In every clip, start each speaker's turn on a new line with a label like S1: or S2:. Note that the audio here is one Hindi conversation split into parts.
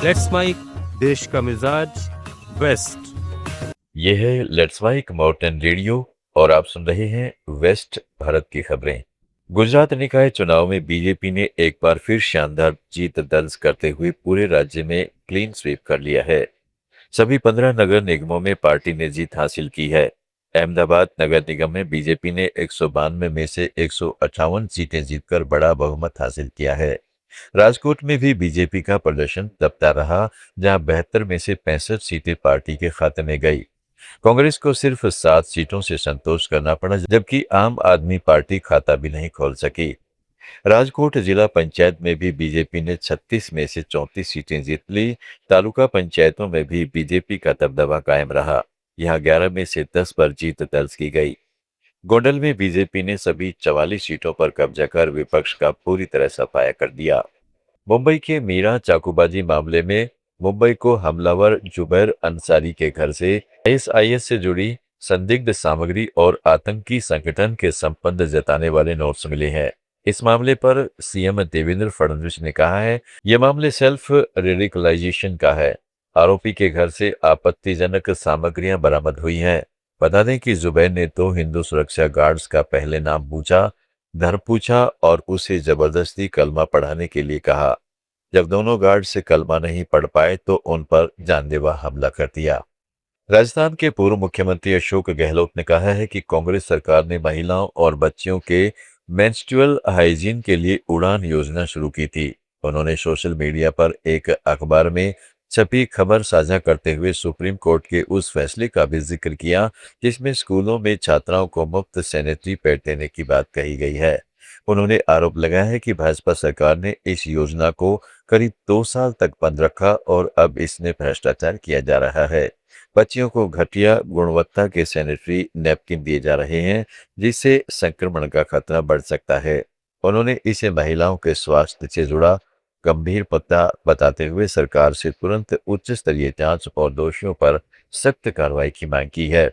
S1: लेट्स माइक देश का मिजाज वेस्ट।
S2: ये है लेट्स माइक माउंटेन रेडियो और आप सुन रहे हैं वेस्ट भारत की खबरें। गुजरात निकाय चुनाव में बीजेपी ने एक बार फिर शानदार जीत दर्ज करते हुए पूरे राज्य में क्लीन स्वीप कर लिया है। सभी 15 नगर निगमों में पार्टी ने जीत हासिल की है। अहमदाबाद नगर निगम में बीजेपी ने 192 में से 158 सीटें जीतकर बड़ा बहुमत हासिल किया है। राजकोट में भी बीजेपी का प्रदर्शन दबता रहा, जहां 72 में से 65 सीटें पार्टी के खाते में गई। कांग्रेस को सिर्फ 7 सीटों से संतोष करना पड़ा, जबकि आम आदमी पार्टी खाता भी नहीं खोल सकी। राजकोट जिला पंचायत में भी बीजेपी ने 36 में से 34 सीटें जीत ली। तालुका पंचायतों में भी बीजेपी का दबदबा कायम रहा। यहां 11 में से 10 पर जीत दर्ज की गई। गोंडल में बीजेपी ने सभी 44 सीटों पर कब्जा कर विपक्ष का पूरी तरह सफाया कर दिया। मुंबई के मीरा चाकूबाजी मामले में मुंबई को हमलावर जुबैर अंसारी के घर से आईएसआईएस से जुड़ी संदिग्ध सामग्री और आतंकी संगठन के संबंध जताने वाले नोट्स मिले हैं। इस मामले पर सीएम देवेंद्र फडणवीस ने कहा है, यह मामले सेल्फ रेडिकलाइजेशन का है। आरोपी के घर से आपत्तिजनक सामग्रियां बरामद हुई हैं। बता दें कि जुबैर ने 2 हिंदू सुरक्षा गार्ड्स का पहले नाम पूछा, धर पूछा और उसे जबरदस्ती कलमा पढ़ाने के लिए कहा। जब दोनों गार्ड से कलमा नहीं पढ़ पाए तो उन पर जानलेवा हमला कर दिया। राजस्थान के पूर्व मुख्यमंत्री अशोक गहलोत ने कहा है कि कांग्रेस सरकार ने महिलाओं और बच्चियों के मेंस्ट्रुअल हाइजीन के लिए उड़ान योजना शुरू की थी। उन्होंने सोशल मीडिया पर एक अखबार में छपी खबर साझा करते हुए सुप्रीम कोर्ट के उस फैसले का भी जिक्र किया, जिसमें स्कूलों में छात्राओं को मुफ्त सैनिटरी पैड देने की बात कही गई है। उन्होंने आरोप लगाया है कि भाजपा सरकार ने इस योजना को करीब 2 साल तक बंद रखा और अब इसमें भ्रष्टाचार किया जा रहा है। बच्चियों को घटिया गुणवत्ता के सैनिटरी नैपकिन दिए जा रहे हैं, जिससे संक्रमण का खतरा बढ़ सकता है। उन्होंने इसे महिलाओं के स्वास्थ्य से जुड़ा गंभीर मुद्दा बताते हुए सरकार से तुरंत उच्च स्तरीय जांच और दोषियों पर सख्त कार्रवाई की मांग की है।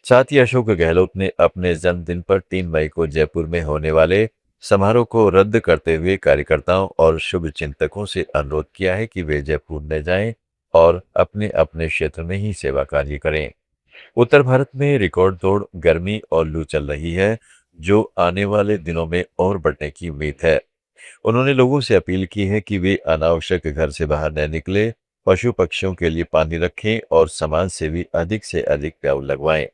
S2: साथ ही अशोक गहलोत ने अपने जन्मदिन पर 3 मई को जयपुर में होने वाले समारोह को रद्द करते हुए कार्यकर्ताओं और शुभचिंतकों से अनुरोध किया है कि वे जयपुर न जाएं और अपने अपने क्षेत्र में ही सेवा कार्य करें। उत्तर भारत में रिकॉर्ड तोड़ गर्मी और लू चल रही है, जो आने वाले दिनों में और बढ़ने की उम्मीद है। उन्होंने लोगों से अपील की है कि वे अनावश्यक घर से बाहर न निकले, पशु पक्षियों के लिए पानी रखें और समाज सेवी अधिक से अधिक पेड़ लगवाएं।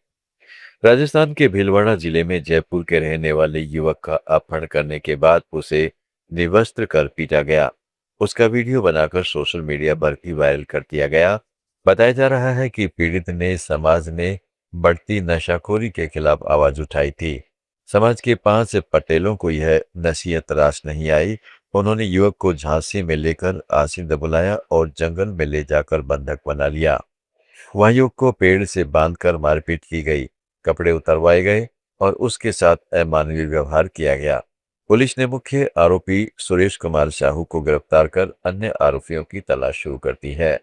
S2: राजस्थान के भीलवाड़ा जिले में जयपुर के रहने वाले युवक का अपहरण करने के बाद उसे निवस्त्र कर पीटा गया। उसका वीडियो बनाकर सोशल मीडिया पर भी वायरल कर दिया गया। बताया जा रहा है कि पीड़ित ने समाज में बढ़ती नशाखोरी के खिलाफ आवाज उठाई थी। समाज के 5 पटेलों को यह नसीहत रास नहीं आई। उन्होंने युवक को झांसी में लेकर आसिंद बुलाया और जंगल में ले जाकर बंधक बना लिया। वहां युवक को पेड़ से बांधकर मारपीट की गई, कपड़े उतरवाए गए और उसके साथ अमानवीय व्यवहार किया गया। पुलिस ने मुख्य आरोपी सुरेश कुमार साहू को गिरफ्तार कर अन्य आरोपियों की तलाश शुरू कर दी है।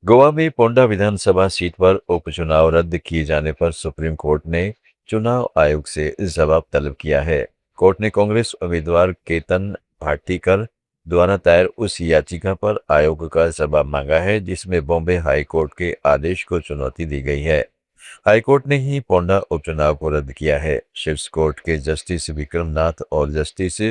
S2: गोवा में पोंडा विधानसभा सीट पर उपचुनाव रद्द किए जाने पर सुप्रीम कोर्ट ने चुनाव आयोग से जवाब तलब किया है। कोर्ट ने कांग्रेस उम्मीदवार केतन भाटीकर द्वारा दायर उस याचिका पर आयोग का जवाब मांगा है, जिसमें बॉम्बे हाई कोर्ट के आदेश को चुनौती दी गई है। हाईकोर्ट ने ही पोंडा उपचुनाव को रद्द किया है। शीर्ष कोर्ट के जस्टिस विक्रम नाथ और जस्टिस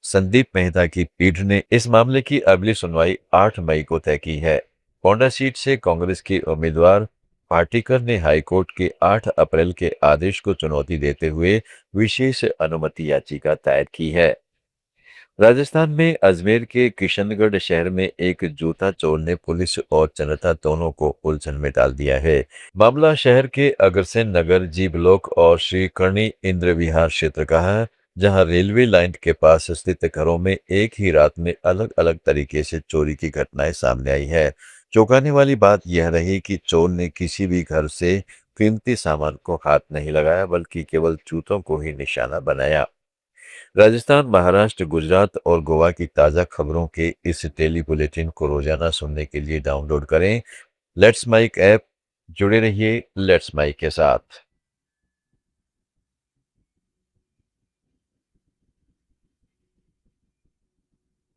S2: संदीप मेहता की पीठ ने इस मामले की अगली सुनवाई 8 मई को तय की है। पोंडा सीट से कांग्रेस के उम्मीदवार पाटीकर ने हाईकोर्ट के 8 अप्रैल के आदेश को चुनौती देते हुए विशेष अनुमति याचिका दायर की है। राजस्थान में अजमेर के किशनगढ़ शहर में एक जूता चोर ने पुलिस और जनता दोनों को उलझन में डाल दिया है। मामला शहर के अग्रसेन नगर जी ब्लॉक और श्री कर्णी इंद्र विहार क्षेत्र का है, जहां रेलवे लाइन के पास स्थित घरों में एक ही रात में अलग अलग तरीके से चोरी की घटनाएं सामने आई है। चौंकाने वाली बात यह रही कि चोर ने किसी भी घर से कीमती सामान को हाथ नहीं लगाया, बल्कि केवल जूतों को ही निशाना बनाया। राजस्थान, महाराष्ट्र, गुजरात और गोवा की ताज़ा खबरों के इस डेली बुलेटिन को रोजाना सुनने के लिए डाउनलोड करें लेट्स माइक ऐप। जुड़े रहिए लेट्स माइक के साथ।